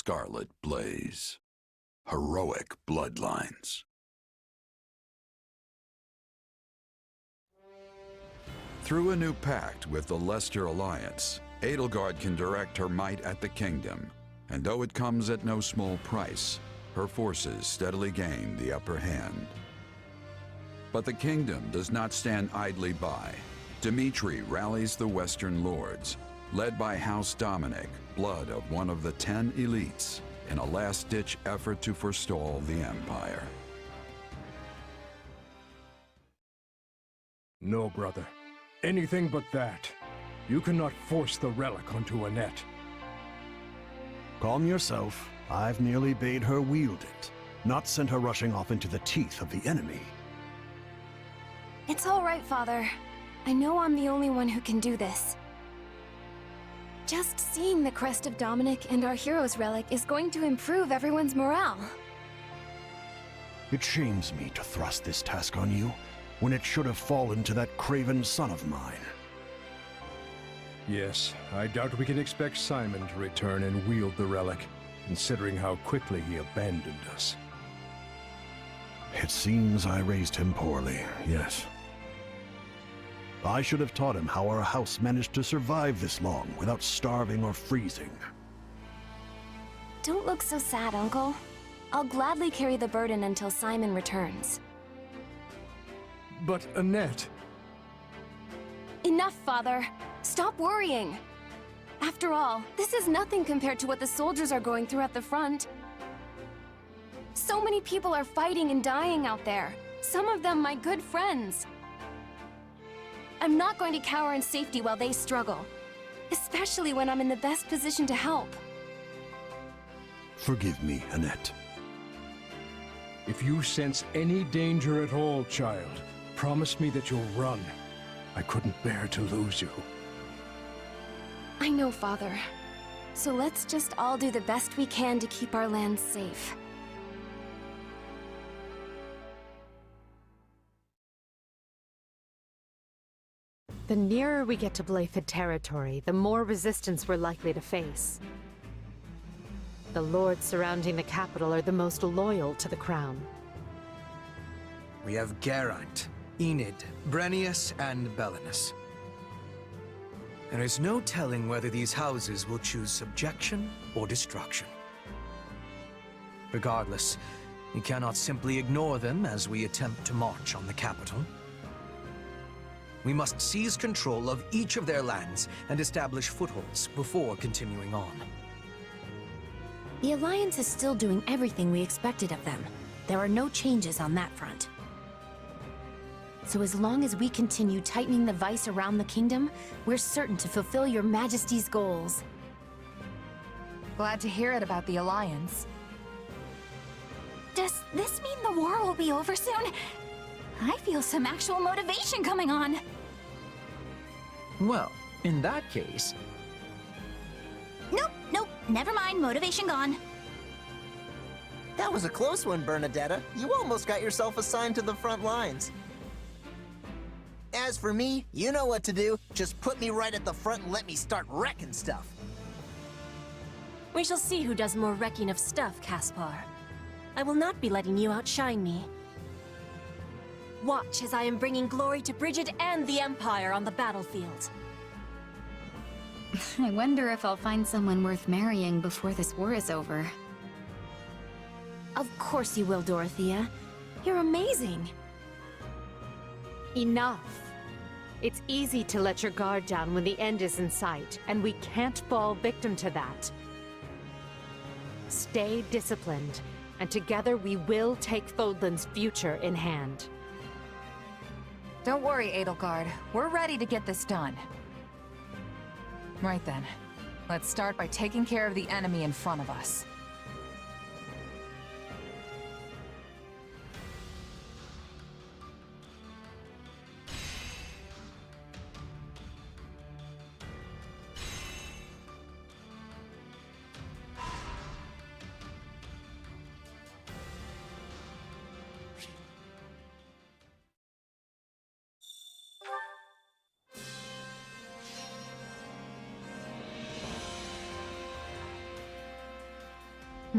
scarlet blaze. Heroic bloodlines. Through a new pact with the Leicester Alliance, Edelgard can direct her might at the kingdom, and though it comes at no small price, her forces steadily gain the upper hand. But the kingdom does not stand idly by. Dmitri rallies the Western lords, led by House Dominic, blood of one of the 10 elites, in a last-ditch effort to forestall the Empire. No, brother. Anything but that. You cannot force the relic onto Annette. Calm yourself. I've merely bade her wield it, not sent her rushing off into the teeth of the enemy. It's all right, Father. I know I'm the only one who can do this. Just seeing the crest of Dominic and our hero's relic is going to improve everyone's morale. It shames me to thrust this task on you, when it should have fallen to that craven son of mine. Yes, I doubt we can expect Simon to return and wield the relic, considering how quickly he abandoned us. It seems I raised him poorly, yes. I should have taught him how our house managed to survive this long without starving or freezing. Don't look so sad, Uncle. I'll gladly carry the burden until Simon returns. But Annette... Enough, Father. Stop worrying. After all, this is nothing compared to what the soldiers are going through at the front. So many people are fighting and dying out there. Some of them my good friends. I'm not going to cower in safety while they struggle. Especially when I'm in the best position to help. Forgive me, Annette. If you sense any danger at all, child, promise me that you'll run. I couldn't bear to lose you. I know, Father. So let's just all do the best we can to keep our land safe. The nearer we get to Blaidd territory, the more resistance we're likely to face. The lords surrounding the capital are the most loyal to the crown. We have Geraint, Enid, Brennius, and Belinus. There is no telling whether these houses will choose subjection or destruction. Regardless, we cannot simply ignore them as we attempt to march on the capital. We must seize control of each of their lands and establish footholds before continuing on. The Alliance is still doing everything we expected of them. There are no changes on that front. So as long as we continue tightening the vice around the kingdom, we're certain to fulfill your Majesty's goals. Glad to hear it about the Alliance. Does this mean the war will be over soon? I feel some actual motivation coming on. Well, in that case... Nope, never mind, motivation gone. That was a close one, Bernadetta. You almost got yourself assigned to the front lines. As for me, you know what to do. Just put me right at the front and let me start wrecking stuff. We shall see who does more wrecking of stuff, Caspar. I will not be letting you outshine me. Watch as I am bringing glory to Bridget and the Empire on the battlefield. I wonder if I'll find someone worth marrying before this war is over. Of course you will, Dorothea. You're amazing. Enough. It's easy to let your guard down when the end is in sight, and we can't fall victim to that. Stay disciplined, and together we will take Fodlan's future in hand. Don't worry, Edelgard. We're ready to get this done. Right then. Let's start by taking care of the enemy in front of us. I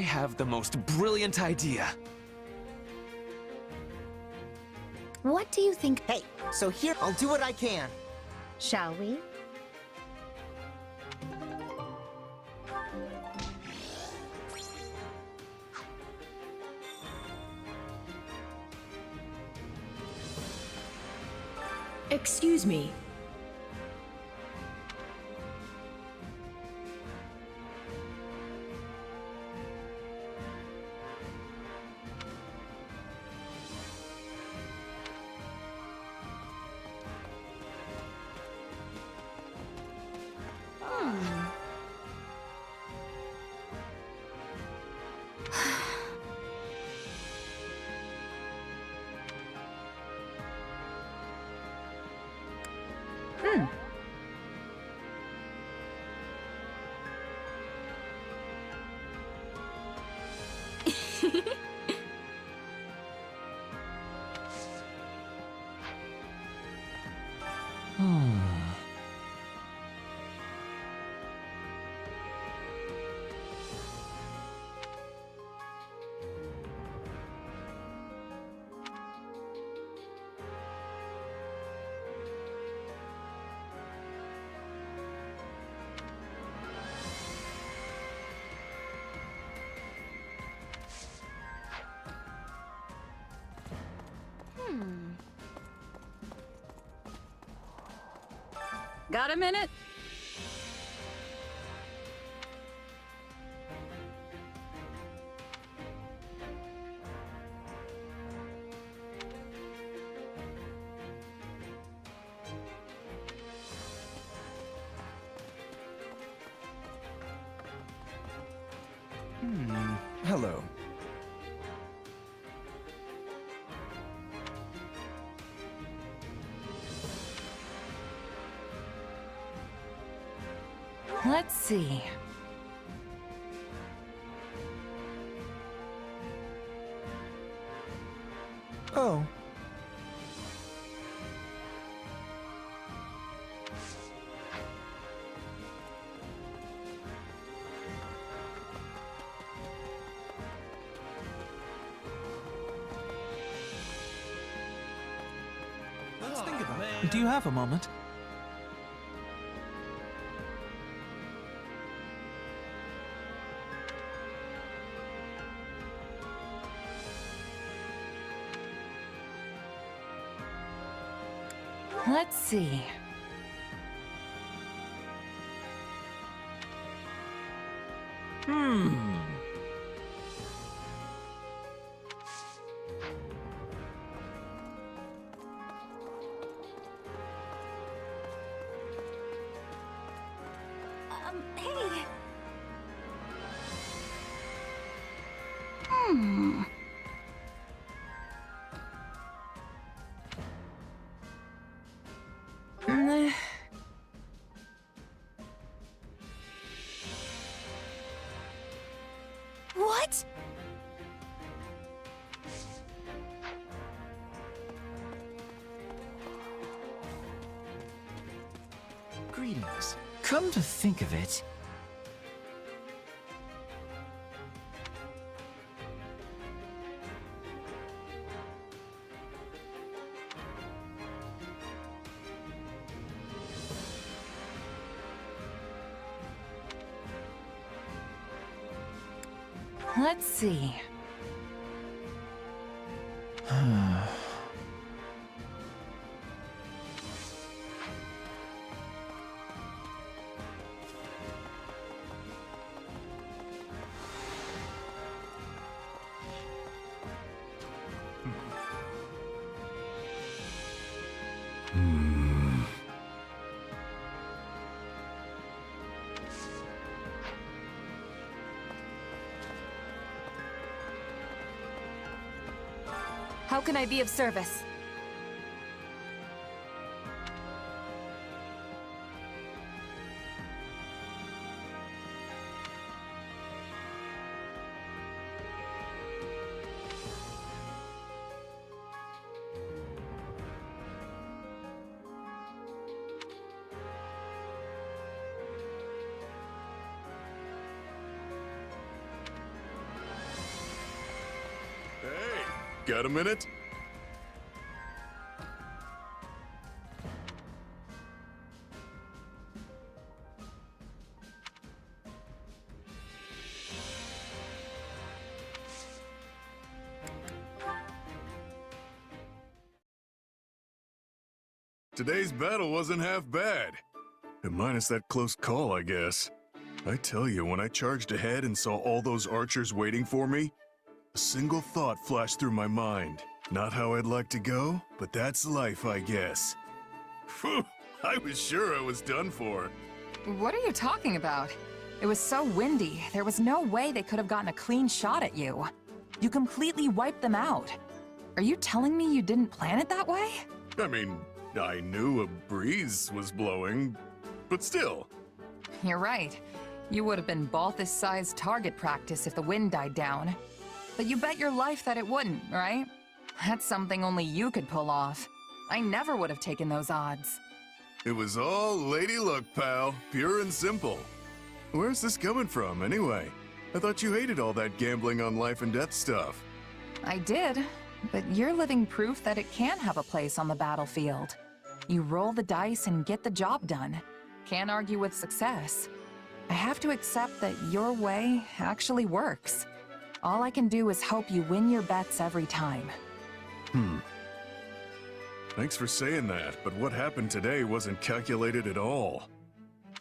have the most brilliant idea. What do you think? Hey, so here, I'll do what I can. Shall we? Excuse me. Got a minute? Hello. Let's see. Oh. Let's think about it. Do you have a moment? Let's see. Hey! What? Greetings. Come to think of it. Let's see. How can I be of service? Got a minute? Today's battle wasn't half bad. Minus that close call, I guess. I tell you, when I charged ahead and saw all those archers waiting for me, a single thought flashed through my mind. Not how I'd like to go, but that's life, I guess. Phew, I was sure I was done for. What are you talking about? It was so windy, there was no way they could have gotten a clean shot at you. You completely wiped them out. Are you telling me you didn't plan it that way? I mean, I knew a breeze was blowing, but still. You're right. You would have been Balthus-sized target practice if the wind died down. But you bet your life that it wouldn't, right? That's something only you could pull off. I never would have taken those odds. It was all lady luck, pal. Pure and simple. Where's this coming from, anyway? I thought you hated all that gambling on life and death stuff. I did, but you're living proof that it can have a place on the battlefield. You roll the dice and get the job done. Can't argue with success. I have to accept that your way actually works. All I can do is hope you win your bets every time. Thanks for saying that, but what happened today wasn't calculated at all.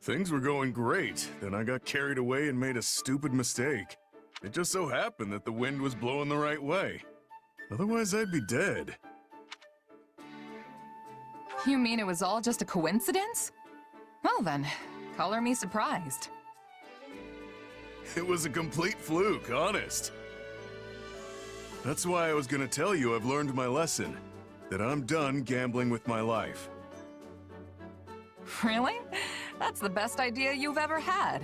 Things were going great, then I got carried away and made a stupid mistake. It just so happened that the wind was blowing the right way. Otherwise, I'd be dead. You mean it was all just a coincidence? Well then, color me surprised. It was a complete fluke, honest. That's why I was gonna tell you I've learned my lesson. That I'm done gambling with my life. Really? That's the best idea you've ever had.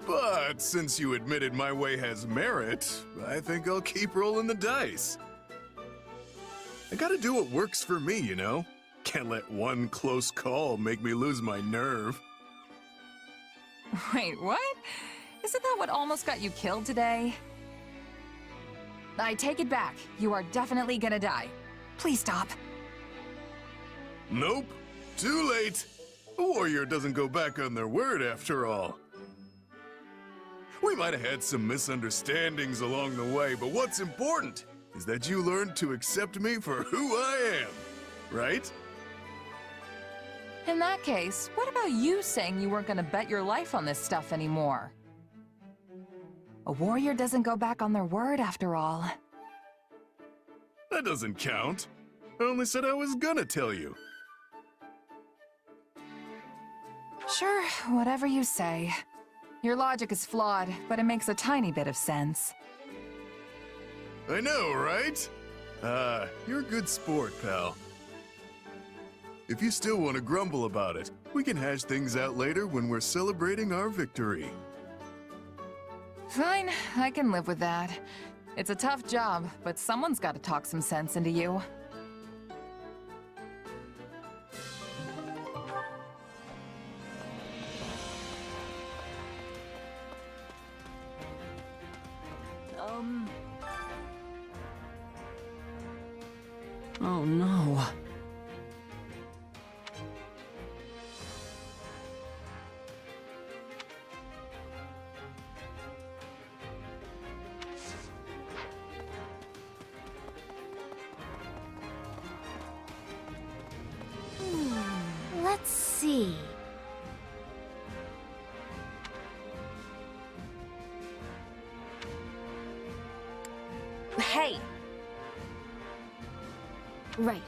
But since you admitted my way has merit, I think I'll keep rolling the dice. I gotta do what works for me, you know? Can't let one close call make me lose my nerve. Wait, what? Isn't that what almost got you killed today? I take it back. You are definitely gonna die. Please stop. Nope. Too late. A warrior doesn't go back on their word after all. We might have had some misunderstandings along the way, but what's important is that you learned to accept me for who I am, right? In that case, what about you saying you weren't gonna bet your life on this stuff anymore? A warrior doesn't go back on their word after all. That doesn't count. I only said I was gonna tell you. Sure, whatever you say. Your logic is flawed, but it makes a tiny bit of sense. I know, right? You're a good sport, pal. If you still want to grumble about it, we can hash things out later when we're celebrating our victory. Fine, I can live with that. It's a tough job, but someone's got to talk some sense into you. Oh no. Let's see. Hey! Right.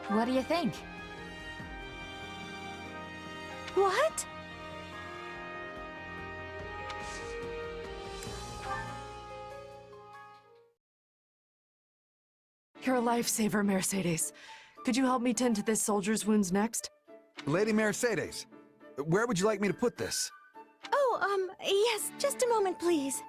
What do you think? What? You're a lifesaver, Mercedes. Could you help me tend to this soldier's wounds next? Lady Mercedes, where would you like me to put this? Oh, yes, just a moment, please.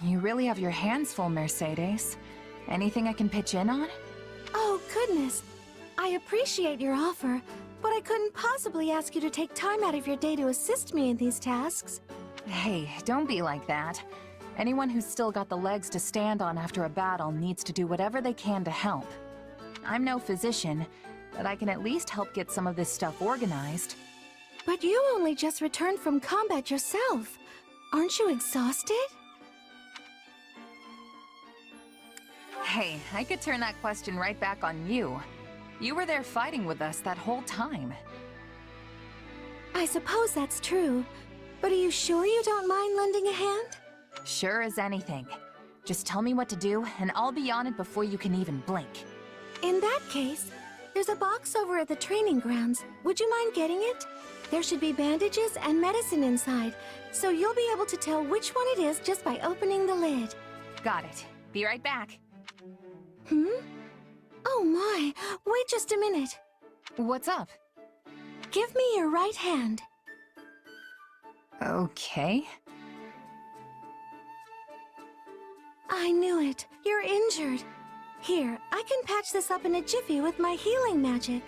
You really have your hands full, Mercedes. Anything I can pitch in on? Oh, goodness. I appreciate your offer, but I couldn't possibly ask you to take time out of your day to assist me in these tasks. Hey, don't be like that. Anyone who's still got the legs to stand on after a battle needs to do whatever they can to help. I'm no physician, but I can at least help get some of this stuff organized. But you only just returned from combat yourself. Aren't you exhausted? Hey, I could turn that question right back on you. You were there fighting with us that whole time. I suppose that's true. But are you sure you don't mind lending a hand? Sure as anything. Just tell me what to do, and I'll be on it before you can even blink. In that case, there's a box over at the training grounds. Would you mind getting it? There should be bandages and medicine inside, so you'll be able to tell which one it is just by opening the lid. Got it. Be right back. Oh my, wait just a minute. What's up? Give me your right hand. Okay. I knew it. You're injured. Here, I can patch this up in a jiffy with my healing magic.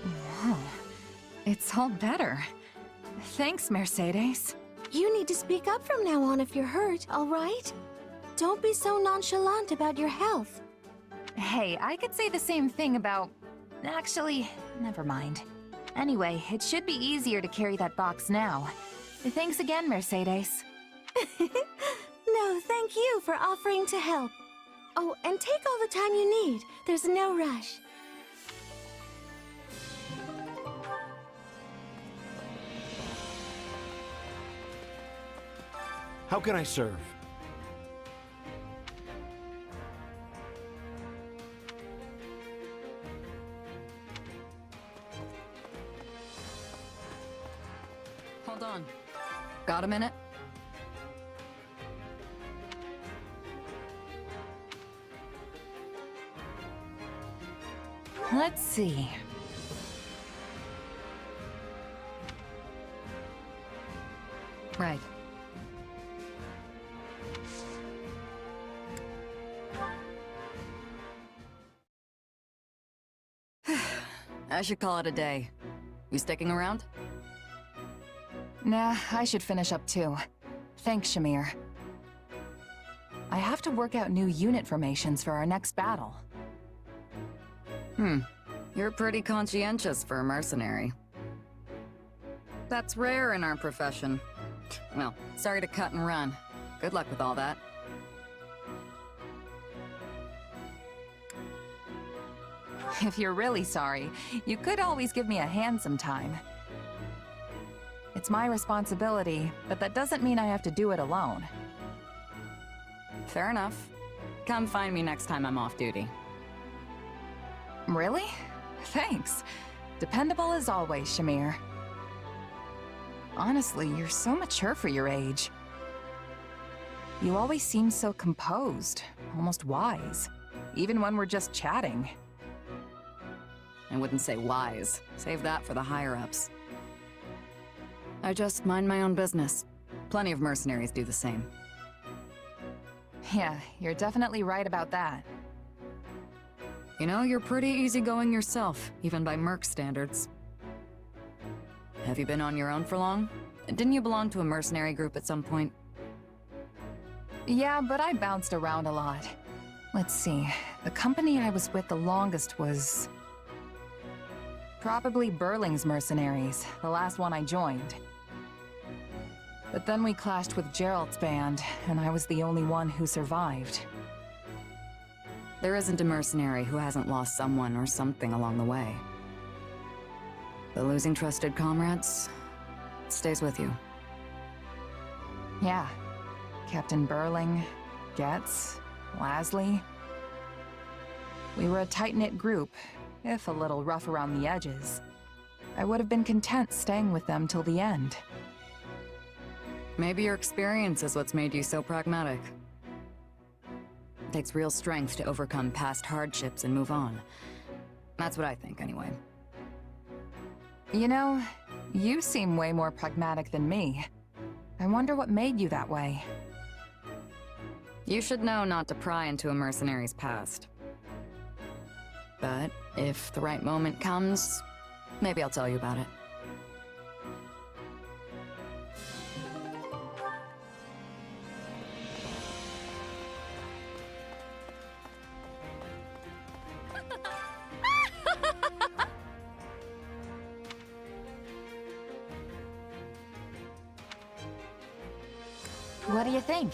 Whoa. It's all better. Thanks, Mercedes. You need to speak up from now on if you're hurt, all right? Don't be so nonchalant about your health. Hey, I could say the same thing about... Actually, never mind. Anyway, it should be easier to carry that box now. Thanks again, Mercedes. No, thank you for offering to help. Oh, and take all the time you need. There's no rush. How can I serve? Hold on. Got a minute? Let's see. Right. I should call it a day. You sticking around? Nah, I should finish up too. Thanks, Shamir. I have to work out new unit formations for our next battle. You're pretty conscientious for a mercenary. That's rare in our profession. Well, sorry to cut and run. Good luck with all that. If you're really sorry, you could always give me a hand sometime. It's my responsibility, but that doesn't mean I have to do it alone. Fair enough. Come find me next time I'm off duty. Really? Thanks. Dependable as always, Shamir. Honestly, you're so mature for your age. You always seem so composed, almost wise, even when we're just chatting. I wouldn't say wise. Save that for the higher-ups. I just mind my own business. Plenty of mercenaries do the same. Yeah, you're definitely right about that. You know, you're pretty easygoing yourself, even by merc standards. Have you been on your own for long? Didn't you belong to a mercenary group at some point? Yeah, but I bounced around a lot. Let's see, the company I was with the longest was... probably Burling's mercenaries, the last one I joined. But then we clashed with Gerald's band, and I was the only one who survived. There isn't a mercenary who hasn't lost someone or something along the way. But losing trusted comrades stays with you. Yeah. Captain Burling, Getz, Lasley. We were a tight-knit group, if a little rough around the edges. I would have been content staying with them till the end. Maybe your experience is what's made you so pragmatic. It takes real strength to overcome past hardships and move on. That's what I think, anyway. You know, you seem way more pragmatic than me. I wonder what made you that way. You should know not to pry into a mercenary's past. But if the right moment comes, maybe I'll tell you about it. What do you think?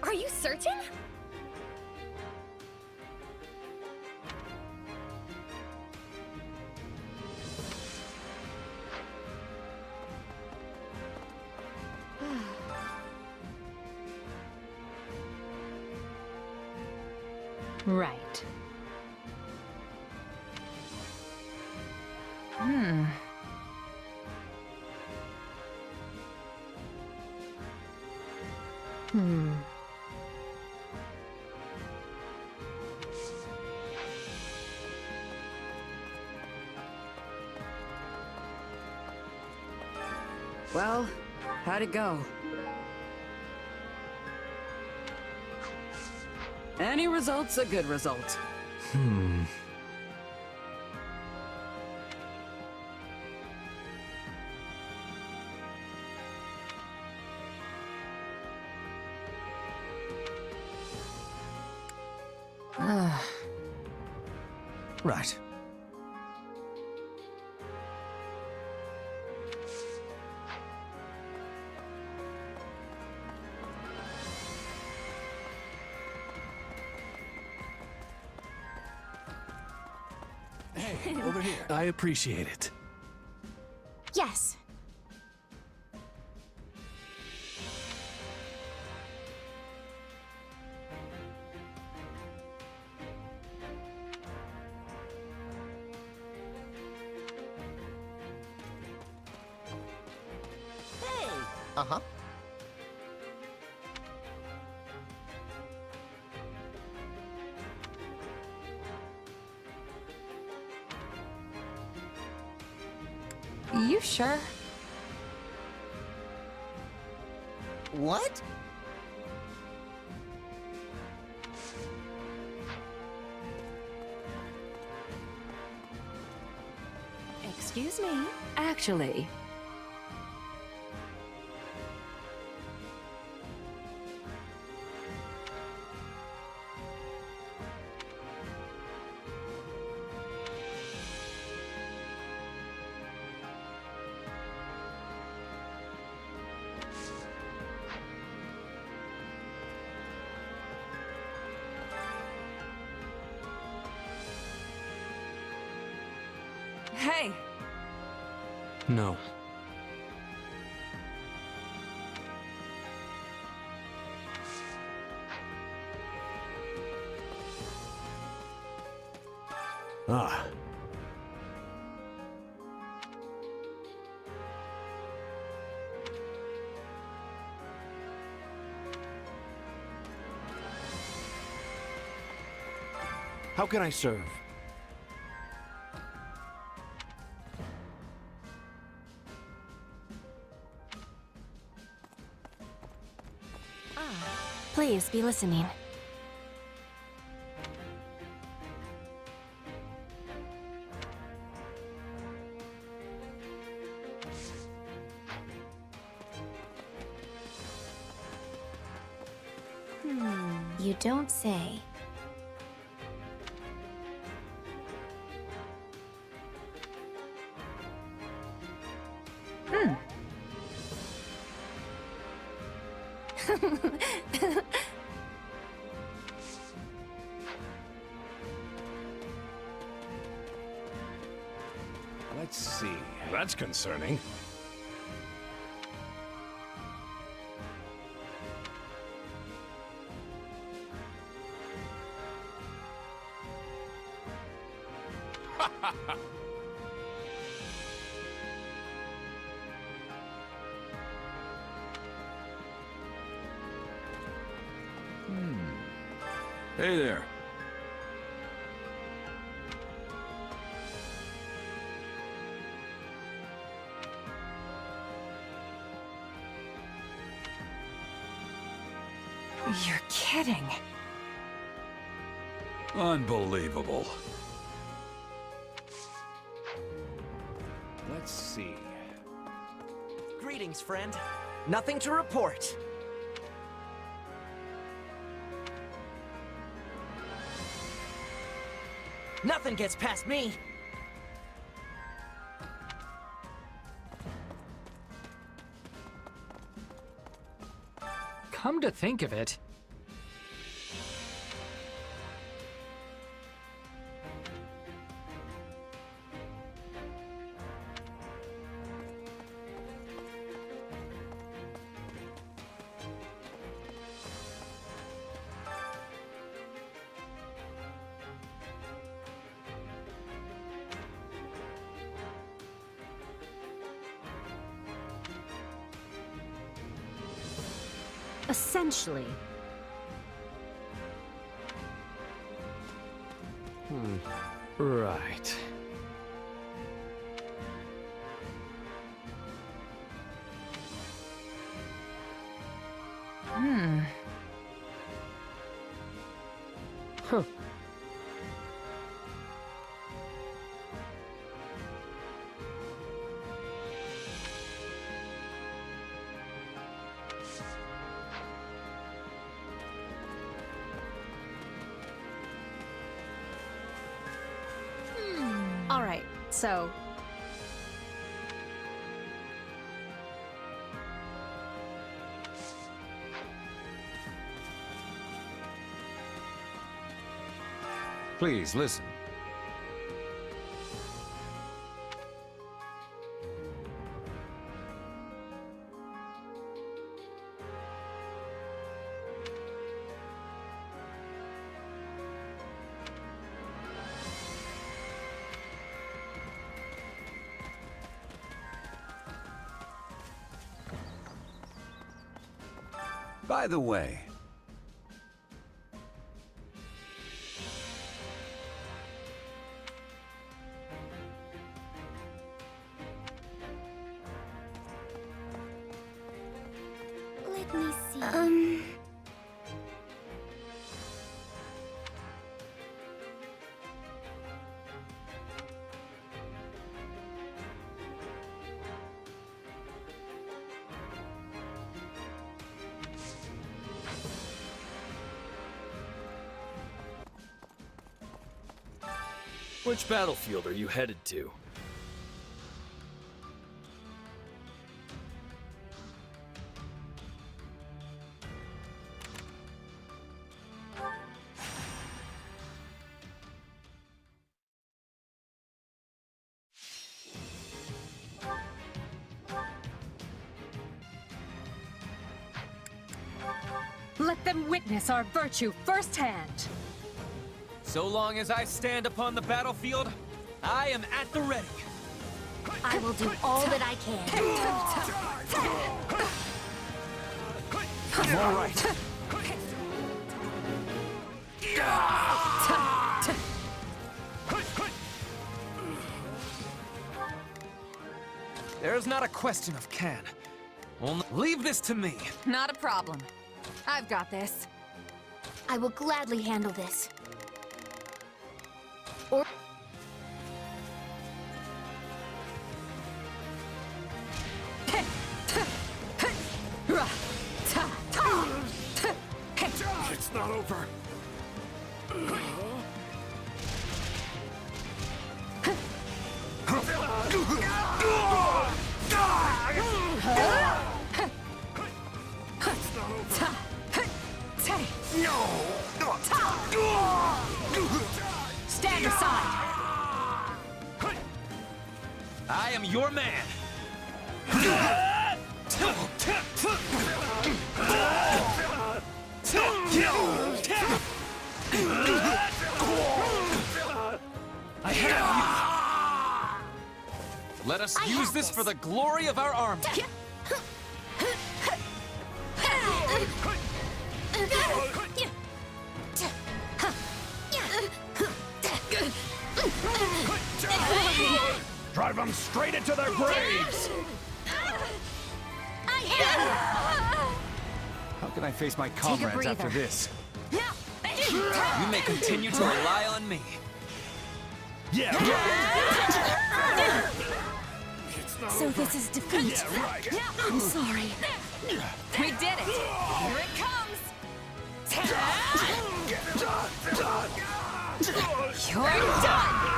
Are you certain? Right. Well, how'd it go? Any result's a good result. Right. Hey, over here. I appreciate it. Yes. Hey! Uh-huh. You sure? What? Excuse me. Actually, Hey! No. Ah. How can I serve? Please be listening. You don't say. Let's see. That's concerning. Hey there. You're kidding. Unbelievable. Let's see. Greetings, friend. Nothing to report. Nothing gets past me. Come to think of it, Essentially. right. Huh. All right, so... Please, listen. By the way, Let me see. Which battlefield are you headed to? Let them witness our virtue firsthand. So long as I stand upon the battlefield, I am at the ready. I will do all that I can. All right. There's not a question of can. Only leave this to me. Not a problem. I've got this. I will gladly handle this. Or... It's not over. Stand aside! I am your man. I have you. Let us use this for the glory of our army. them straight into their graves! How can I face my comrades after breather. this? You may continue to rely on me. Yeah! So this is defeat. I'm sorry. We did it! Here it comes! You're done!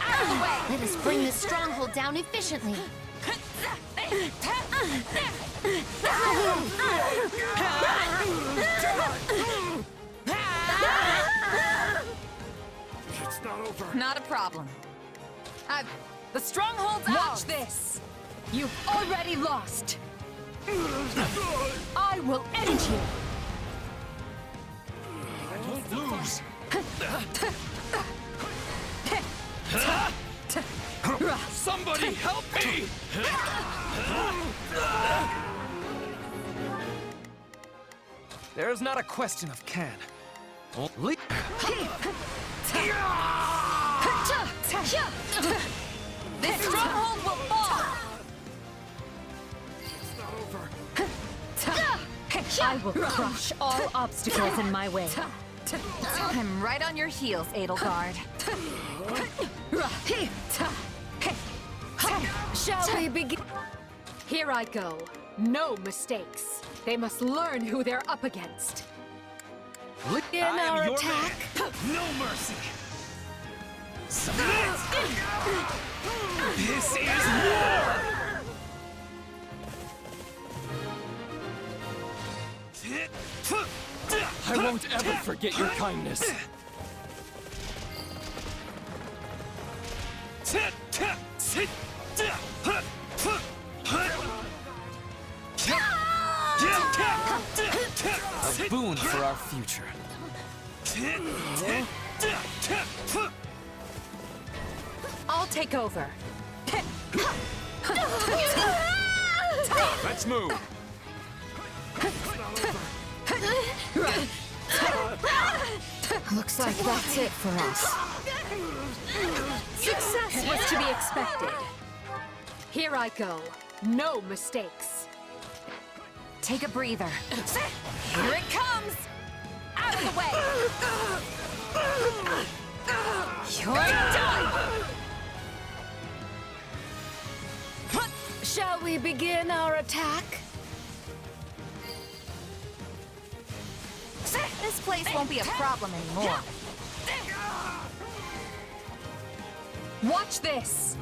Out of the way! Let us bring this stronghold down efficiently. It's not over. Not a problem. The stronghold's out! Watch this! You've already lost! I will end you! I won't lose. Somebody help me! There's not a question of can. Only... This stronghold will fall! It's not over. I will crush all obstacles in my way. I'm right on your heels, Edelgard. Shall we begin? Here I go. No mistakes. They must learn who they're up against. I am your man. No mercy. This is war! I won't ever forget your kindness. A boon for our future. I'll take over. Let's move. Looks like that's it for us. Success was to be expected. Here I go. No mistakes. Take a breather. Here it comes! Out of the way! You're done! Shall we begin our attack? This place won't be a problem anymore. Watch this!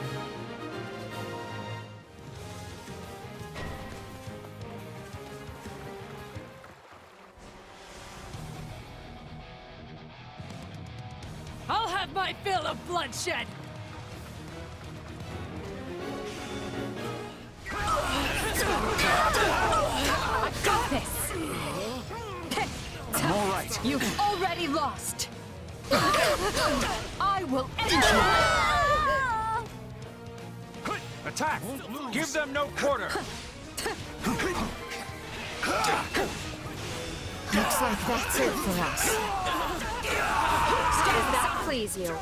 I'll have my fill of bloodshed! I got this! I'm all right. You've already lost! I will end you! Attack! Give them no quarter! Looks like that's it for us. Does that please you?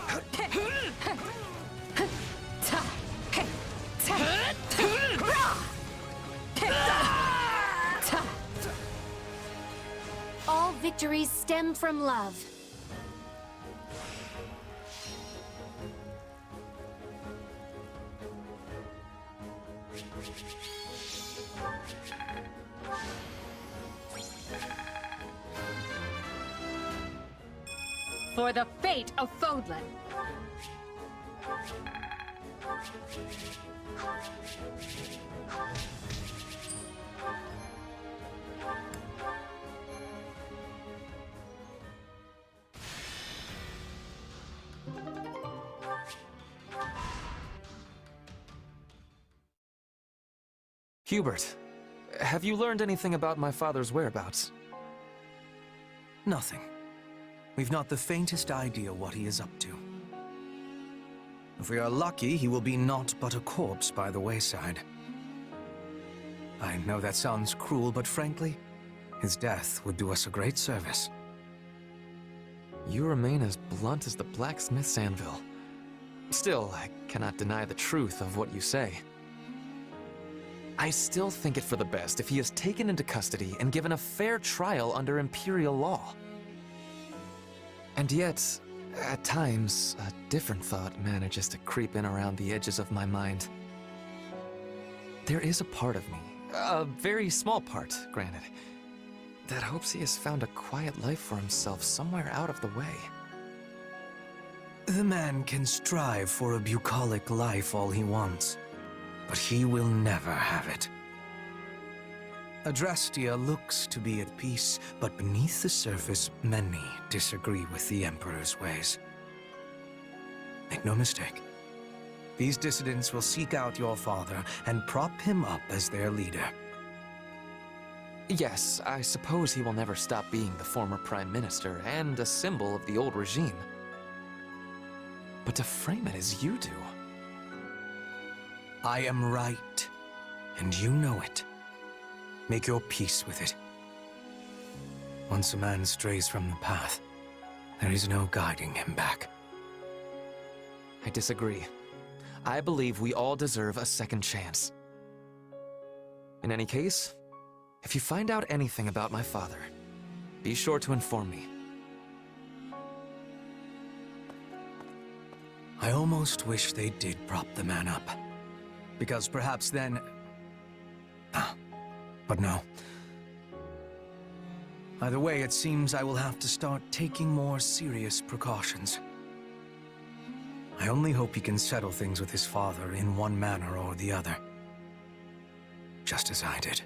All victories stem from love. For the fate of Fodlan. Hubert, have you learned anything about my father's whereabouts? Nothing. We've not the faintest idea what he is up to. If we are lucky, he will be naught but a corpse by the wayside. I know that sounds cruel, but frankly, his death would do us a great service. You remain as blunt as the blacksmith's anvil. Still, I cannot deny the truth of what you say. I still think it for the best if he is taken into custody and given a fair trial under Imperial law. And yet, at times, a different thought manages to creep in around the edges of my mind. There is a part of me, a very small part, granted, that hopes he has found a quiet life for himself somewhere out of the way. The man can strive for a bucolic life all he wants, but he will never have it. Adrastia looks to be at peace, but beneath the surface, many disagree with the Emperor's ways. Make no mistake, these dissidents will seek out your father and prop him up as their leader. Yes, I suppose he will never stop being the former Prime Minister and a symbol of the old regime. But to frame it as you do... I am right, and you know it. Make your peace with it. Once a man strays from the path, there is no guiding him back. I disagree. I believe we all deserve a second chance. In any case, if you find out anything about my father, be sure to inform me. I almost wish they did prop the man up. Because perhaps then... But no. Either way, it seems I will have to start taking more serious precautions. I only hope he can settle things with his father in one manner or the other. Just as I did.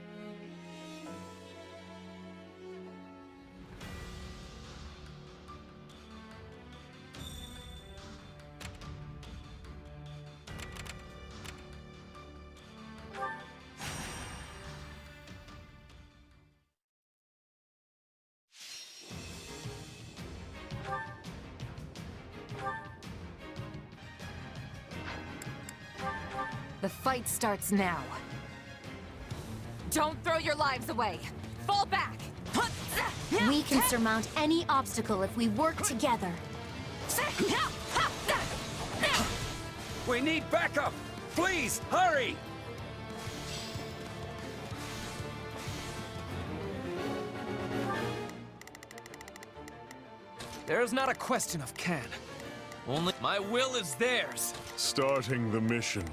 The fight starts now. Don't throw your lives away. Fall back. We can surmount any obstacle if we work together. We need backup! Please, hurry! There is not a question of can. Only my will is theirs. Starting the mission.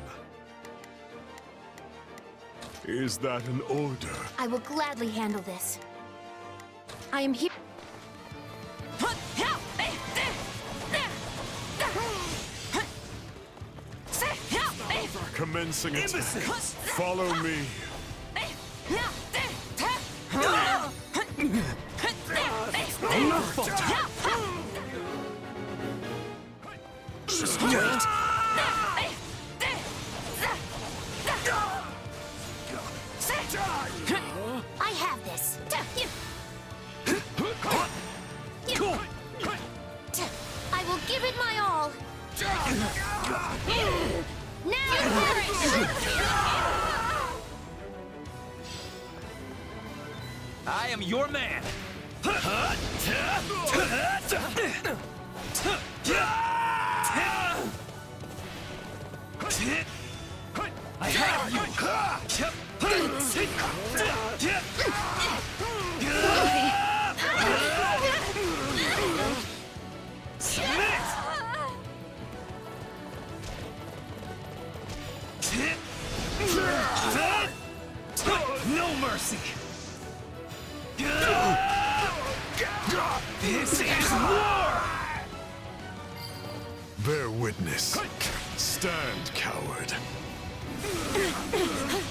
Is that an order? I will gladly handle this. I am here. Commencing attack. Follow me. Just wait. I have this. I will give it my all. Now for it! I am your man. I have you. No mercy. This is war. Bear witness. Stand, coward.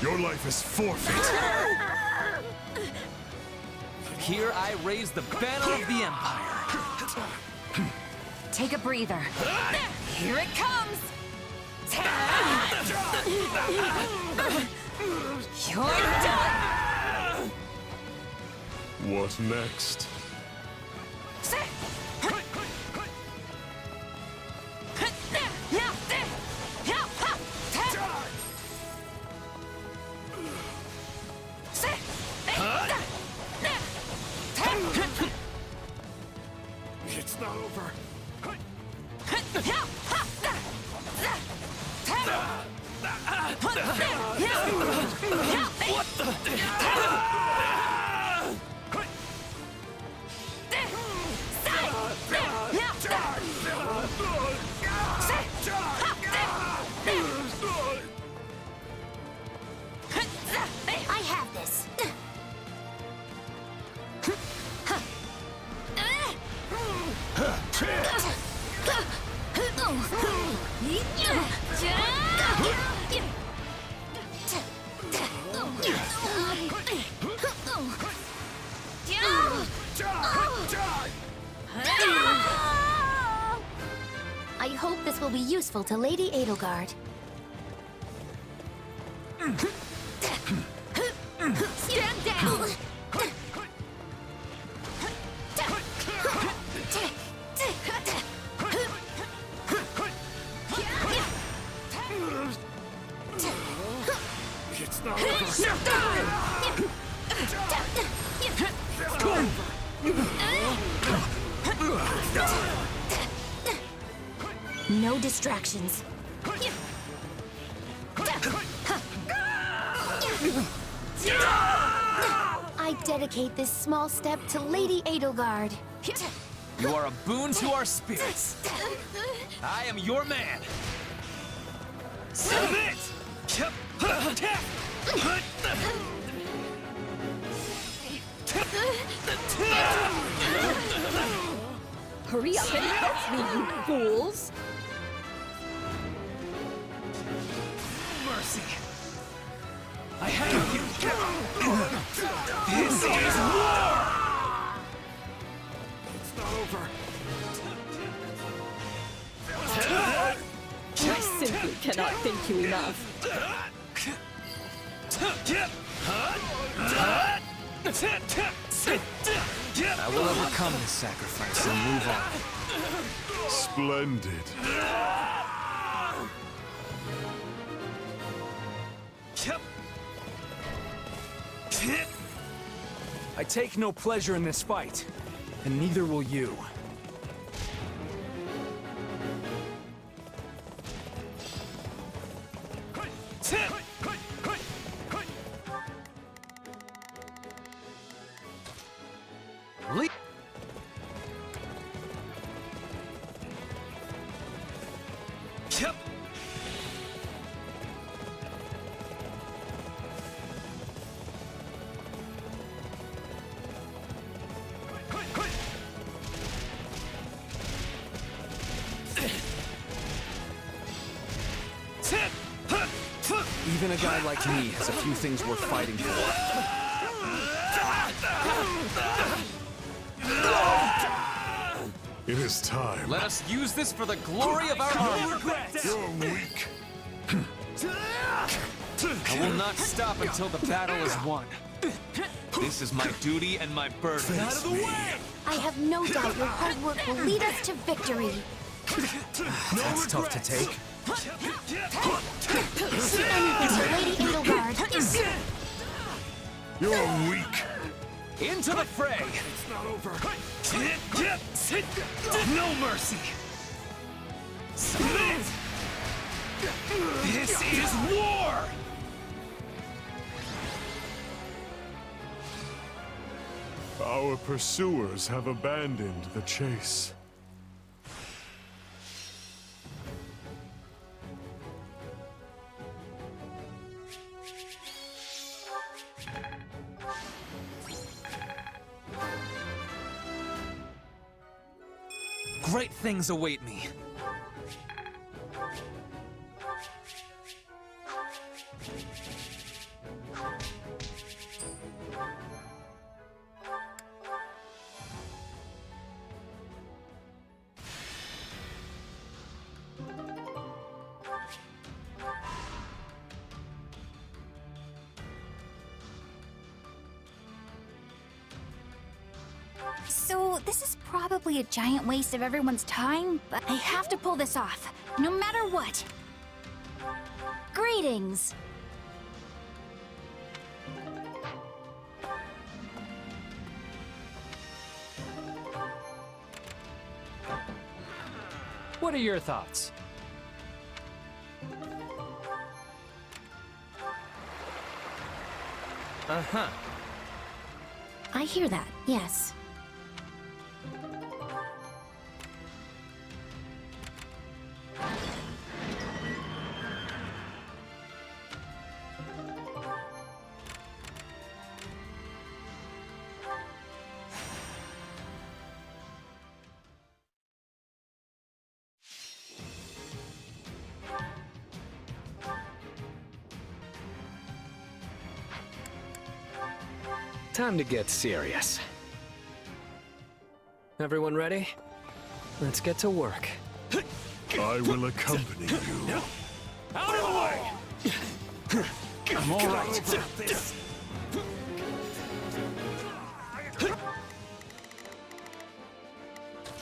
Your life is forfeit. Here I raise the banner of the Empire. Take a breather. Here it comes! You're done! What next? It's not over. I have this. I hope this will be useful to Lady Edelgard. Stand down! It's not No distractions. I dedicate this small step to Lady Edelgard. You are a boon to our spirits. I am your man. Submit! Hurry up and help me, you fools! Mercy! I have you! This is war! It's not over. I simply cannot thank you enough. I will overcome this sacrifice and move on. Splendid. I take no pleasure in this fight, and neither will you. Even a guy like me has a few things worth fighting for. It is time. Let us use this for the glory of our army. You're weak. I will not stop until the battle is won. This is my duty and my burden. Out of the way! I have no doubt your hard work will lead us to victory. That's tough to take. Lady Edelgard. You're weak. Into the fray! It's not over. No mercy! Submit! This is war! Our pursuers have abandoned the chase. Great things await me. So, this is probably a giant waste of everyone's time, but I have to pull this off, no matter what. Greetings! What are your thoughts? Uh-huh. I hear that, yes. Time to get serious. Everyone ready? Let's get to work. I will accompany you. Out of the way! I'm all right.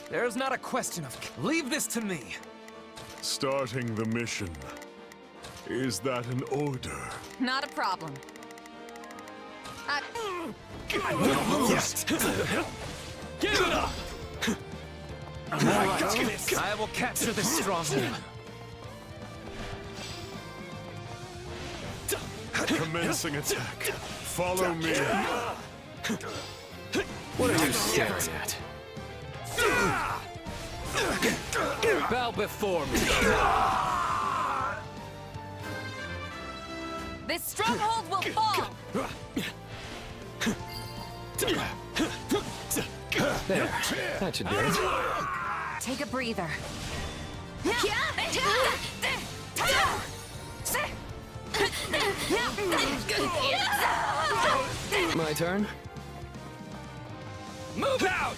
There's not a question of... Leave this to me! Starting the mission. Is that an order? Not a problem. Yes. Give it up! I will capture this stronghold. Commencing attack. Follow me. What are you staring at? Bow before me. This stronghold will fall! There, that should do it. Take a breather. My turn? Move out!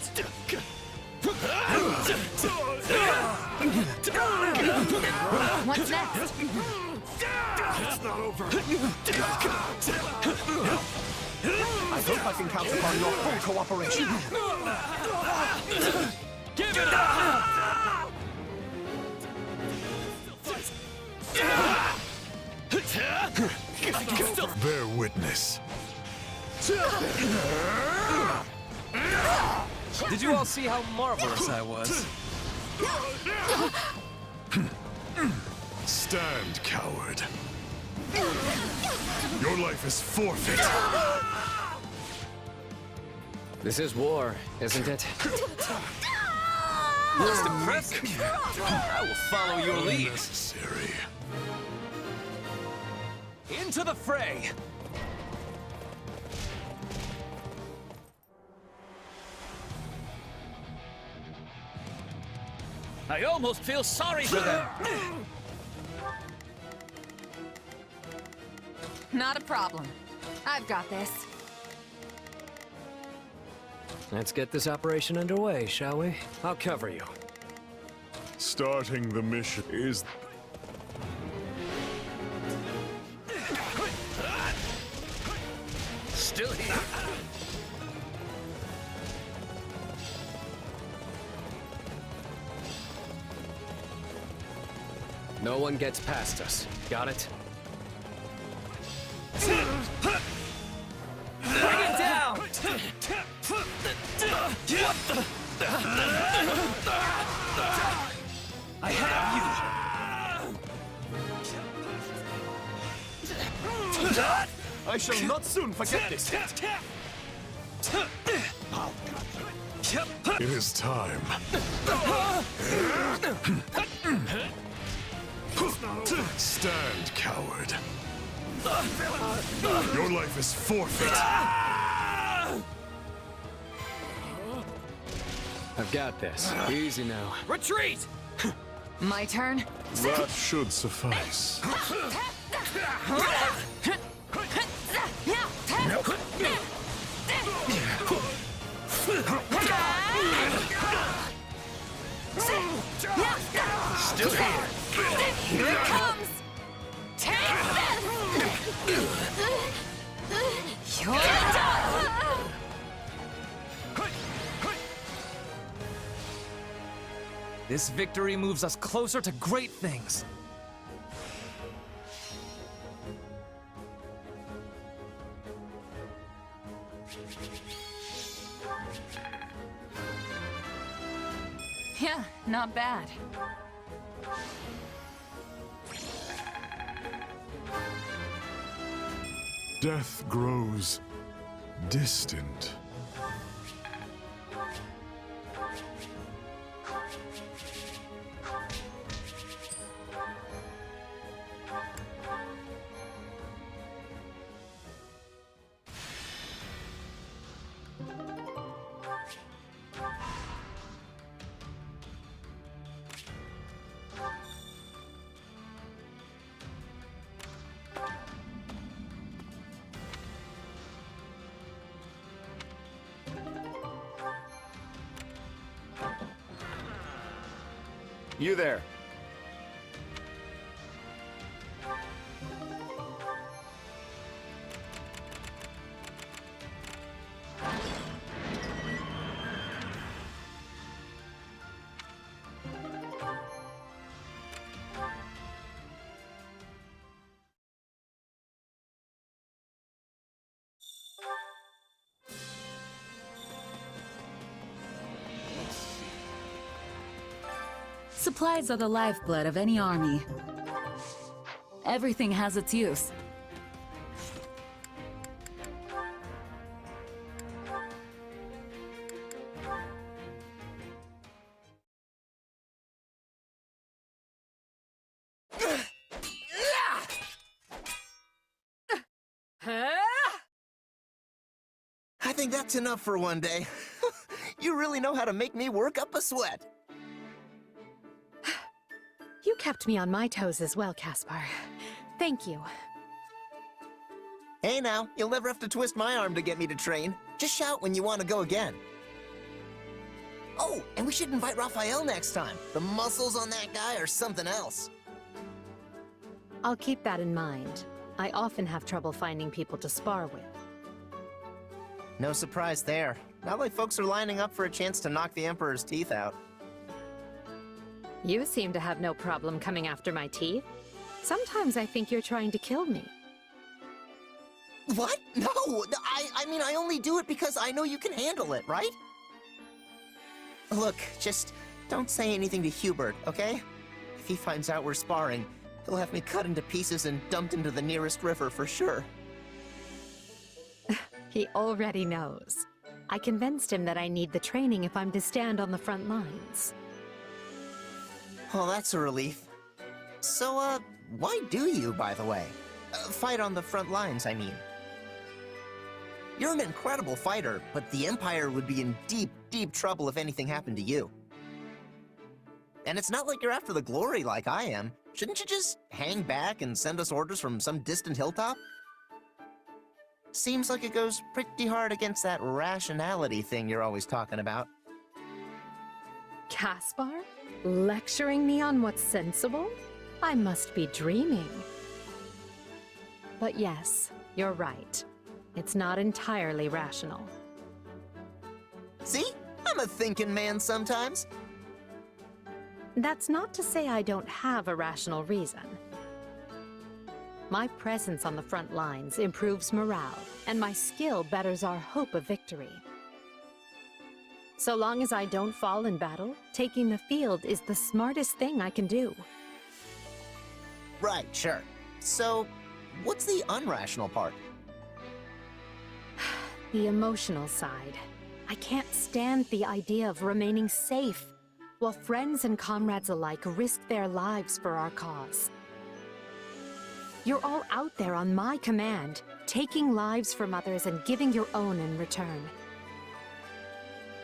What's next? It's not over. I hope I can count upon your full cooperation. Give it up! Bear witness. Did you all see how marvelous I was? Stand, coward. Your life is forfeit. This is war, isn't it? Most impressive. I will follow your lead. Unnecessary. Into the fray. I almost feel sorry for them. Not a problem. I've got this. Let's get this operation underway, shall we? I'll cover you. Starting the mission is... Still here. No one gets past us. Got it? Bring it down! I have you! I shall not soon forget this. It is time. Stand, coward. Your life is forfeit. I've got this. Easy now. Retreat! My turn. That should suffice. Still here. Here it comes! Take this! You're done! This victory moves us closer to great things. Yeah, not bad. Death grows distant. You there. Supplies are the lifeblood of any army. Everything has its use. I think that's enough for one day. You really know how to make me work up a sweat. You kept me on my toes as well, Caspar. Thank you. Hey now, you'll never have to twist my arm to get me to train. Just shout when you want to go again. Oh, and we should invite Raphael next time. The muscles on that guy are something else. I'll keep that in mind. I often have trouble finding people to spar with. No surprise there. Not like folks are lining up for a chance to knock the Emperor's teeth out. You seem to have no problem coming after my teeth. Sometimes I think you're trying to kill me. What? No! I mean, I only do it because I know you can handle it, right? Look, just don't say anything to Hubert, okay? If he finds out we're sparring, he'll have me cut into pieces and dumped into the nearest river for sure. He already knows. I convinced him that I need the training if I'm to stand on the front lines. Oh, that's a relief. So, why do you, by the way? Fight on the front lines, I mean. You're an incredible fighter, but the Empire would be in deep, deep trouble if anything happened to you. And it's not like you're after the glory like I am. Shouldn't you just hang back and send us orders from some distant hilltop? Seems like it goes pretty hard against that rationality thing you're always talking about. Caspar? Lecturing me on what's sensible? I must be dreaming. But yes, you're right. It's not entirely rational. See? I'm a thinking man sometimes. That's not to say I don't have a rational reason. My presence on the front lines improves morale, and my skill betters our hope of victory. So long as I don't fall in battle, taking the field is the smartest thing I can do. Right, sure. So, what's the unrational part? The emotional side. I can't stand the idea of remaining safe, while friends and comrades alike risk their lives for our cause. You're all out there on my command, taking lives from others and giving your own in return.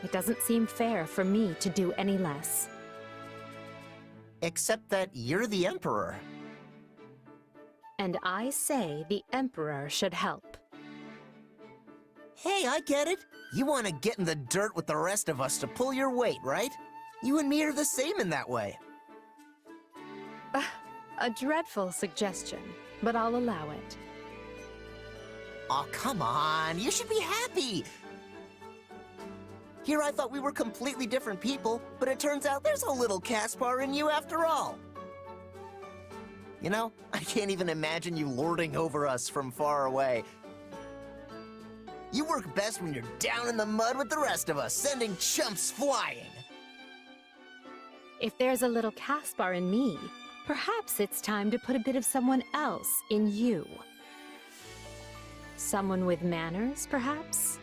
It doesn't seem fair for me to do any less. Except that you're the Emperor. And I say the Emperor should help. Hey, I get it. You want to get in the dirt with the rest of us to pull your weight, right? You and me are the same in that way. A dreadful suggestion, but I'll allow it. Oh, come on. You should be happy. Here I thought we were completely different people, but it turns out there's a little Caspar in you after all. You know, I can't even imagine you lording over us from far away. You work best when you're down in the mud with the rest of us, sending chumps flying. If there's a little Caspar in me, perhaps it's time to put a bit of someone else in you. Someone with manners, perhaps?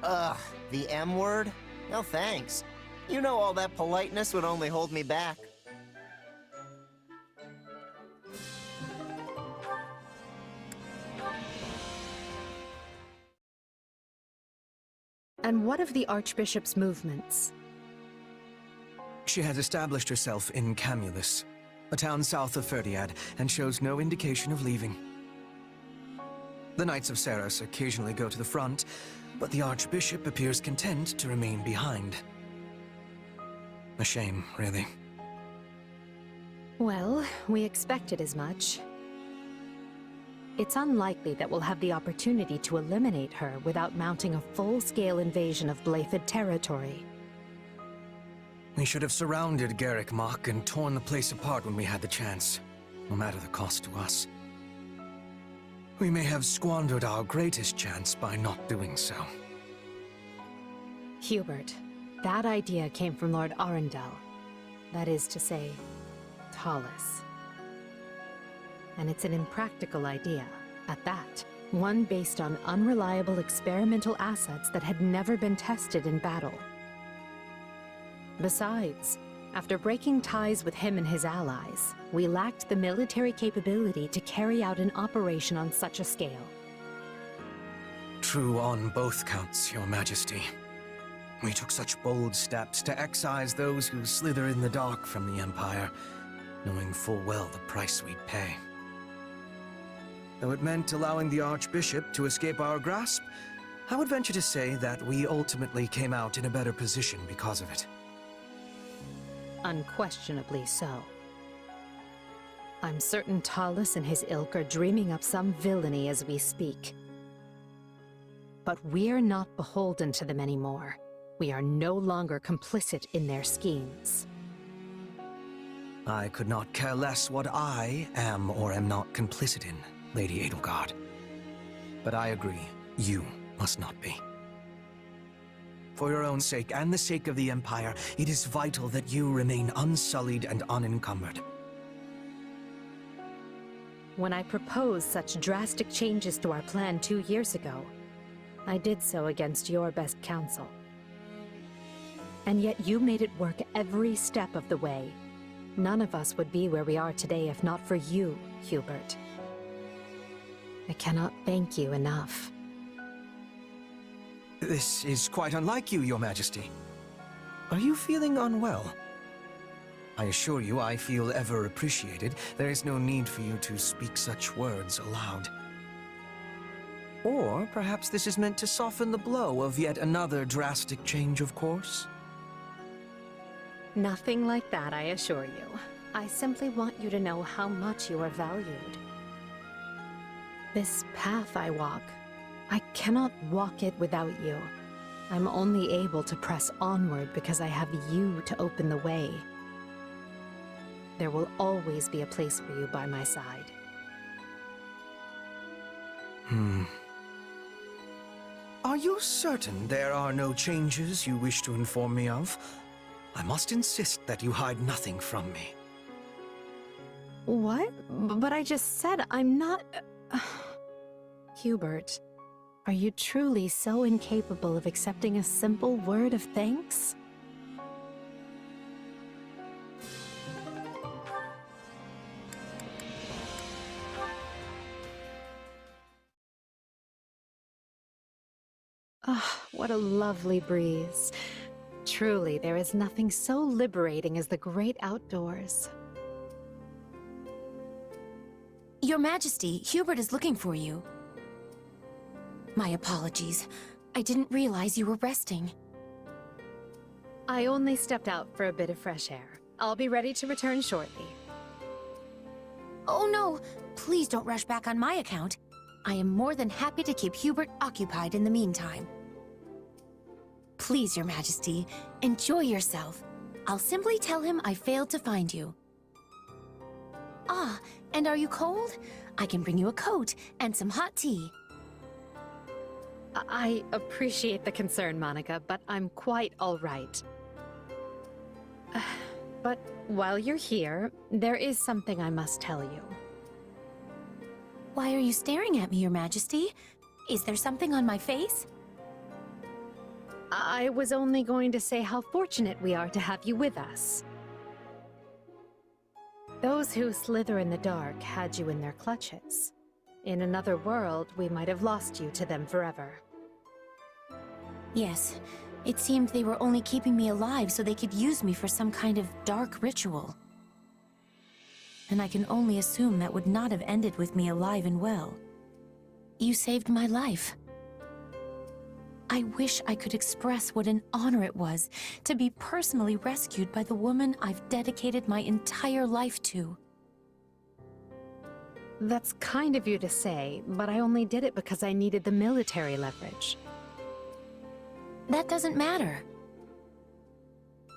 Ugh, the M word? No thanks. You know all that politeness would only hold me back. And what of the Archbishop's movements? She has established herself in Camulus, a town south of Ferdiad, and shows no indication of leaving. The Knights of Ceres occasionally go to the front, but the Archbishop appears content to remain behind. A shame, really. Well, we expected as much. It's unlikely that we'll have the opportunity to eliminate her without mounting a full-scale invasion of Blaidd territory. We should have surrounded Garrick Mach and torn the place apart when we had the chance, no matter the cost to us. We may have squandered our greatest chance by not doing so. Hubert, that idea came from Lord Arundel. That is to say, Tallis. And it's an impractical idea, at that. One based on unreliable experimental assets that had never been tested in battle. Besides, after breaking ties with him and his allies, we lacked the military capability to carry out an operation on such a scale. True on both counts, Your Majesty. We took such bold steps to excise those who slither in the dark from the Empire, knowing full well the price we'd pay. Though it meant allowing the Archbishop to escape our grasp, I would venture to say that we ultimately came out in a better position because of it. Unquestionably so. I'm certain Tallis and his ilk are dreaming up some villainy as we speak. But we're not beholden to them anymore. We are no longer complicit in their schemes. I could not care less what I am or am not complicit in, Lady Edelgard. But I agree, you must not be. For your own sake and the sake of the Empire, it is vital that you remain unsullied and unencumbered. When I proposed such drastic changes to our plan 2 years ago, I did so against your best counsel. And yet you made it work every step of the way. None of us would be where we are today if not for you, Hubert. I cannot thank you enough. This is quite unlike you, Your Majesty. Are you feeling unwell? I assure you I feel ever appreciated. There is no need for you to speak such words aloud. Or perhaps this is meant to soften the blow of yet another drastic change of course? Nothing like that, I assure you. I simply want you to know how much you are valued. This path I walk, I cannot walk it without you. I'm only able to press onward because I have you to open the way. There will always be a place for you by my side. Are you certain there are no changes you wish to inform me of? I must insist that you hide nothing from me. What? But I just said I'm not... Hubert, are you truly so incapable of accepting a simple word of thanks? Ah, what a lovely breeze. Truly, there is nothing so liberating as the great outdoors. Your Majesty, Hubert is looking for you. My apologies. I didn't realize you were resting. I only stepped out for a bit of fresh air. I'll be ready to return shortly. Oh no! Please don't rush back on my account. I am more than happy to keep Hubert occupied in the meantime. Please, Your Majesty, enjoy yourself. I'll simply tell him I failed to find you. Ah, and are you cold? I can bring you a coat and some hot tea. I appreciate the concern, Monica, but I'm quite all right. But while you're here, there is something I must tell you. Why are you staring at me, Your Majesty? Is there something on my face? I was only going to say how fortunate we are to have you with us. Those who slither in the dark had you in their clutches. In another world, we might have lost you to them forever. Yes. It seemed they were only keeping me alive so they could use me for some kind of dark ritual. And I can only assume that would not have ended with me alive and well. You saved my life. I wish I could express what an honor it was to be personally rescued by the woman I've dedicated my entire life to. That's kind of you to say, but I only did it because I needed the military leverage. That doesn't matter.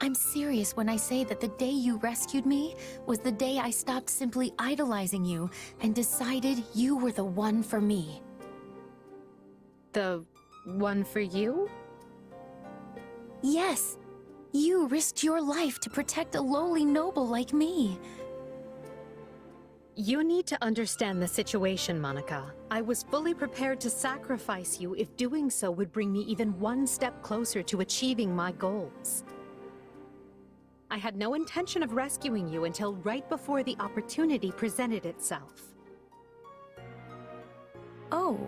I'm serious when I say that the day you rescued me was the day I stopped simply idolizing you and decided you were the one for me. The one for you? Yes. You risked your life to protect a lowly noble like me. You need to understand the situation, Monica. I was fully prepared to sacrifice you if doing so would bring me even one step closer to achieving my goals. I had no intention of rescuing you until right before the opportunity presented itself. Oh,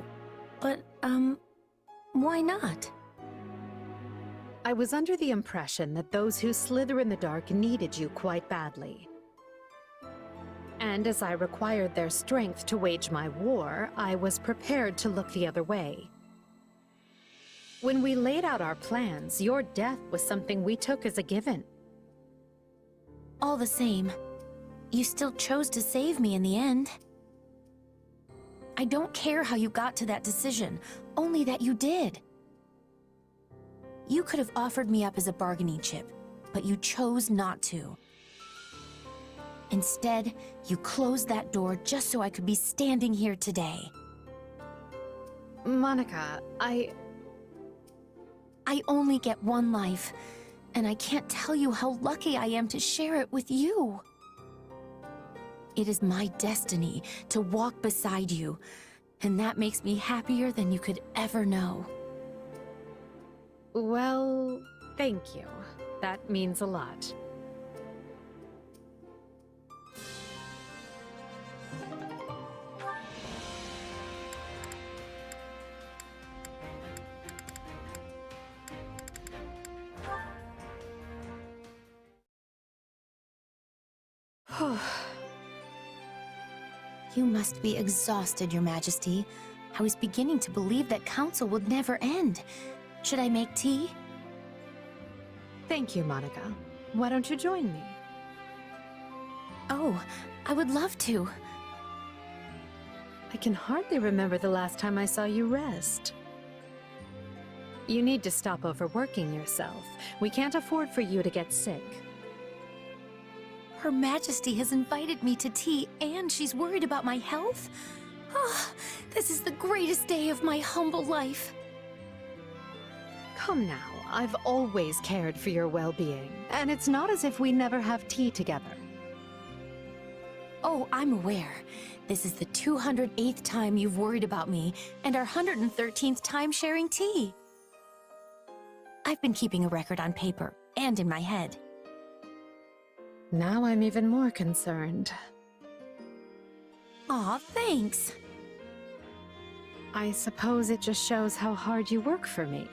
but, why not? I was under the impression that those who slither in the dark needed you quite badly. And as I required their strength to wage my war, I was prepared to look the other way. When we laid out our plans, your death was something we took as a given. All the same, you still chose to save me in the end. I don't care how you got to that decision, only that you did. You could have offered me up as a bargaining chip, but you chose not to. Instead, you closed that door just so I could be standing here today. Monica, I only get one life, and I can't tell you how lucky I am to share it with you. It is my destiny to walk beside you, and that makes me happier than you could ever know. Well, thank you. That means a lot. You must be exhausted, Your Majesty. I was beginning to believe that council would never end. Should I make tea? Thank you, Monica. Why don't you join me? Oh, I would love to. I can hardly remember the last time I saw you rest. You need to stop overworking yourself. We can't afford for you to get sick. Her Majesty has invited me to tea, and she's worried about my health? Oh, this is the greatest day of my humble life. Come now, I've always cared for your well-being, and it's not as if we never have tea together. Oh, I'm aware. This is the 208th time you've worried about me, and our 113th time sharing tea. I've been keeping a record on paper, and in my head. Now I'm even more concerned. Aw, thanks. I suppose it just shows how hard you work for me.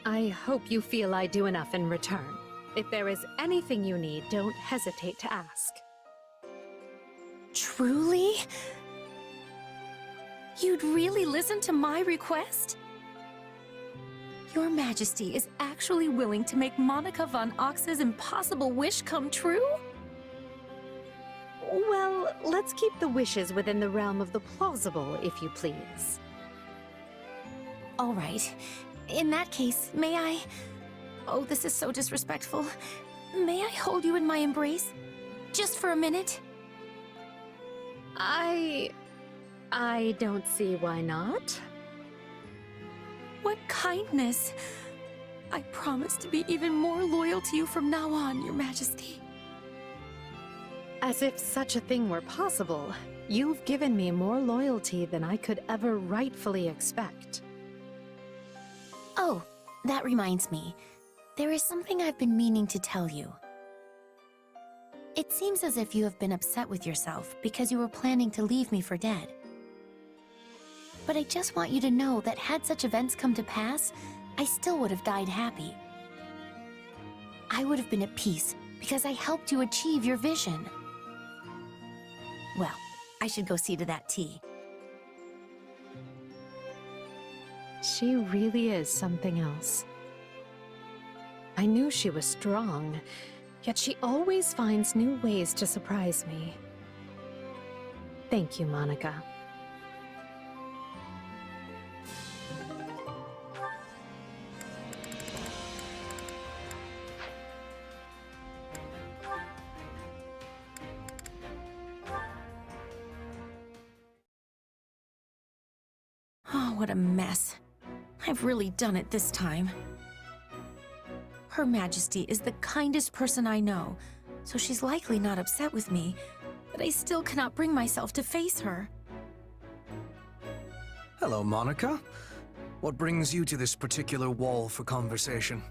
I hope you feel I do enough in return. If there is anything you need, don't hesitate to ask. Truly? You'd really listen to my request? Your Majesty is actually willing to make Monica von Ox's impossible wish come true? Well, let's keep the wishes within the realm of the plausible, if you please. All right. In that case, may I... Oh, this is so disrespectful. May I hold you in my embrace? Just for a minute? I don't see why not. What kindness! I promise to be even more loyal to you from now on, Your Majesty. As if such a thing were possible. You've given me more loyalty than I could ever rightfully expect. Oh, that reminds me. There is something I've been meaning to tell you. It seems as if you have been upset with yourself because you were planning to leave me for dead. But I just want you to know that had such events come to pass, I still would have died happy. I would have been at peace because I helped you achieve your vision. Well, I should go see to that tea. She really is something else. I knew she was strong, yet she always finds new ways to surprise me. Thank you, Monica. Oh, what a mess. I've really done it this time. Her Majesty is the kindest person I know, so she's likely not upset with me, but I still cannot bring myself to face her. Hello, Monica. What brings you to this particular wall for conversation?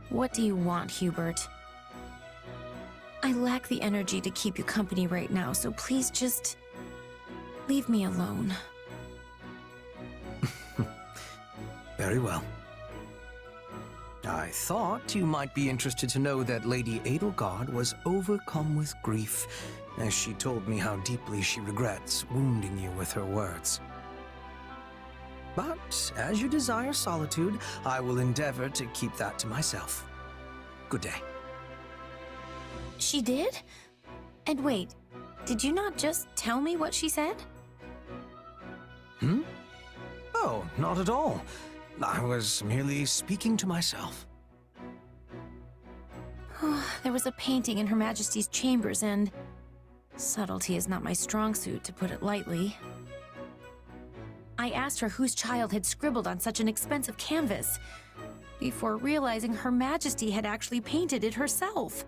What do you want, Hubert? I lack the energy to keep you company right now, so please just leave me alone. Very well. I thought you might be interested to know that Lady Edelgard was overcome with grief, as she told me how deeply she regrets wounding you with her words. But, as you desire solitude, I will endeavor to keep that to myself. Good day. She did? And wait, did you not just tell me what she said? Hmm? Oh, not at all. I was merely speaking to myself. There was a painting in Her Majesty's chambers, and subtlety is not my strong suit, to put it lightly. I asked her whose child had scribbled on such an expensive canvas, before realizing Her Majesty had actually painted it herself.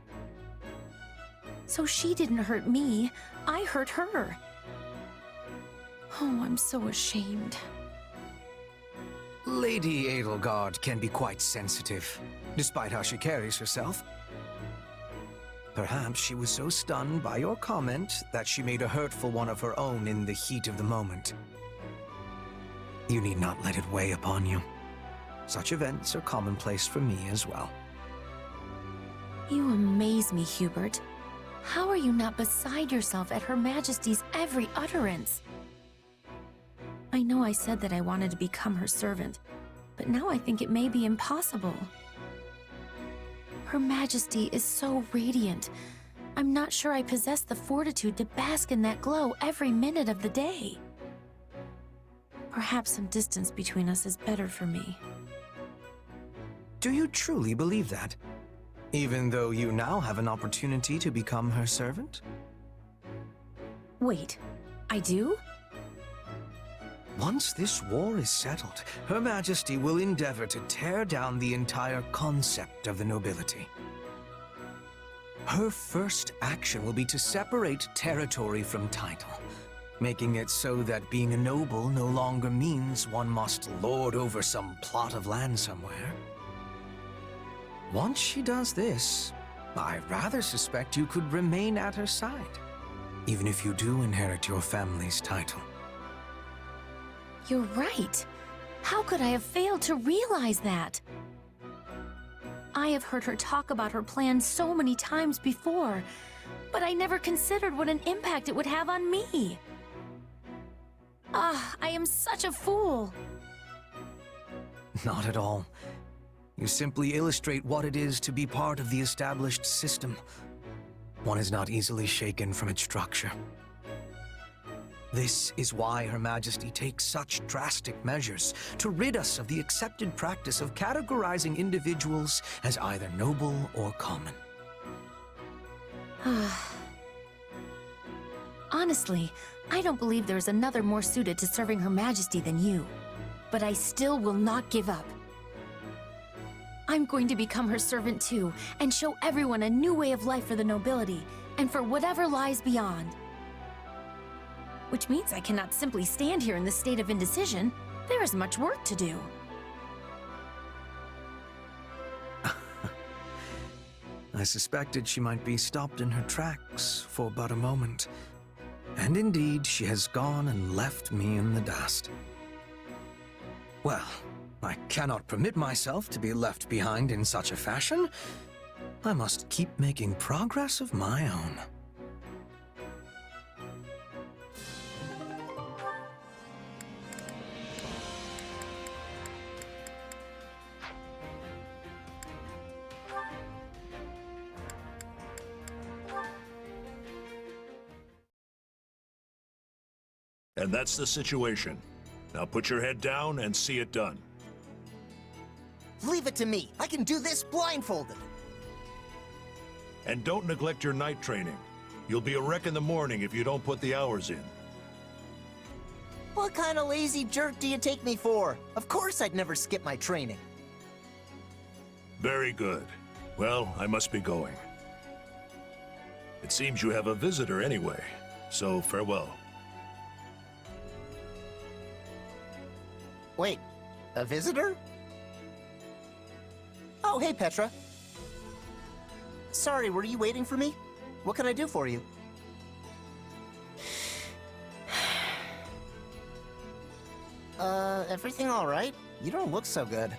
So she didn't hurt me, I hurt her. Oh, I'm so ashamed. Lady Edelgard can be quite sensitive, despite how she carries herself. Perhaps she was so stunned by your comment that she made a hurtful one of her own in the heat of the moment. You need not let it weigh upon you. Such events are commonplace for me as well. You amaze me, Hubert. How are you not beside yourself at Her Majesty's every utterance? I know I said that I wanted to become her servant, but now I think it may be impossible. Her Majesty is so radiant. I'm not sure I possess the fortitude to bask in that glow every minute of the day. Perhaps some distance between us is better for me. Do you truly believe that? Even though you now have an opportunity to become her servant? Wait, I do? Once this war is settled, Her Majesty will endeavor to tear down the entire concept of the nobility. Her first action will be to separate territory from title, making it so that being a noble no longer means one must lord over some plot of land somewhere. Once she does this, I rather suspect you could remain at her side, even if you do inherit your family's title. You're right. How could I have failed to realize that? I have heard her talk about her plans so many times before, but I never considered what an impact it would have on me. Ah, I am such a fool. Not at all. You simply illustrate what it is to be part of the established system. One is not easily shaken from its structure. This is why Her Majesty takes such drastic measures to rid us of the accepted practice of categorizing individuals as either noble or common. Honestly, I don't believe there's another more suited to serving Her Majesty than you. But I still will not give up. I'm going to become her servant too, and show everyone a new way of life for the nobility, and for whatever lies beyond. Which means I cannot simply stand here in this state of indecision. There is much work to do. I suspected she might be stopped in her tracks for but a moment. And indeed, she has gone and left me in the dust. Well, I cannot permit myself to be left behind in such a fashion. I must keep making progress of my own. And that's the situation. Now put your head down and see it done. Leave it to me. I can do this blindfolded. And don't neglect your night training. You'll be a wreck in the morning if you don't put the hours in. What kind of lazy jerk do you take me for? Of course I'd never skip my training. Very good. Well, I must be going. It seems you have a visitor anyway, so farewell. Wait, a visitor? Oh, hey, Petra. Sorry, were you waiting for me? What can I do for you? Everything all right? You don't look so good.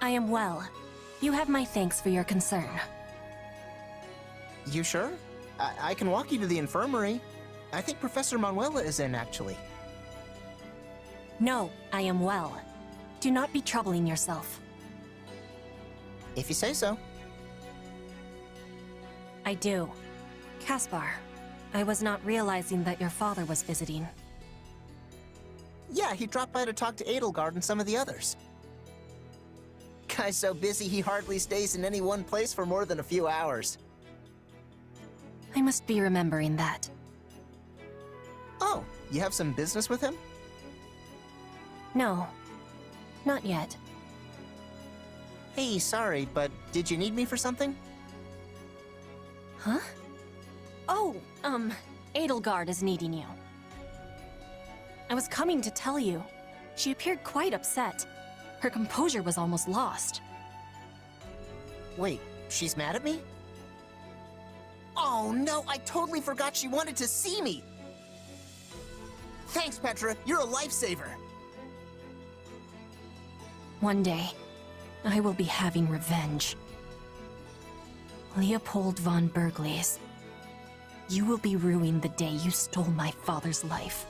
I am well. You have my thanks for your concern. You sure? I can walk you to the infirmary. I think Professor Manuela is in, actually. No, I am well. Do not be troubling yourself. If you say so. I do. Caspar, I was not realizing that your father was visiting. Yeah, he dropped by to talk to Edelgard and some of the others. Guy's so busy he hardly stays in any one place for more than a few hours. I must be remembering that. Oh, you have some business with him? No, not yet. Hey, sorry, but did you need me for something? Huh? Oh, Edelgard is needing you. I was coming to tell you. She appeared quite upset. Her composure was almost lost. Wait, she's mad at me? Oh no, I totally forgot she wanted to see me! Thanks, Petra, you're a lifesaver! One day, I will be having revenge. Leopold von Bergliez, you will be ruining the day you stole my father's life.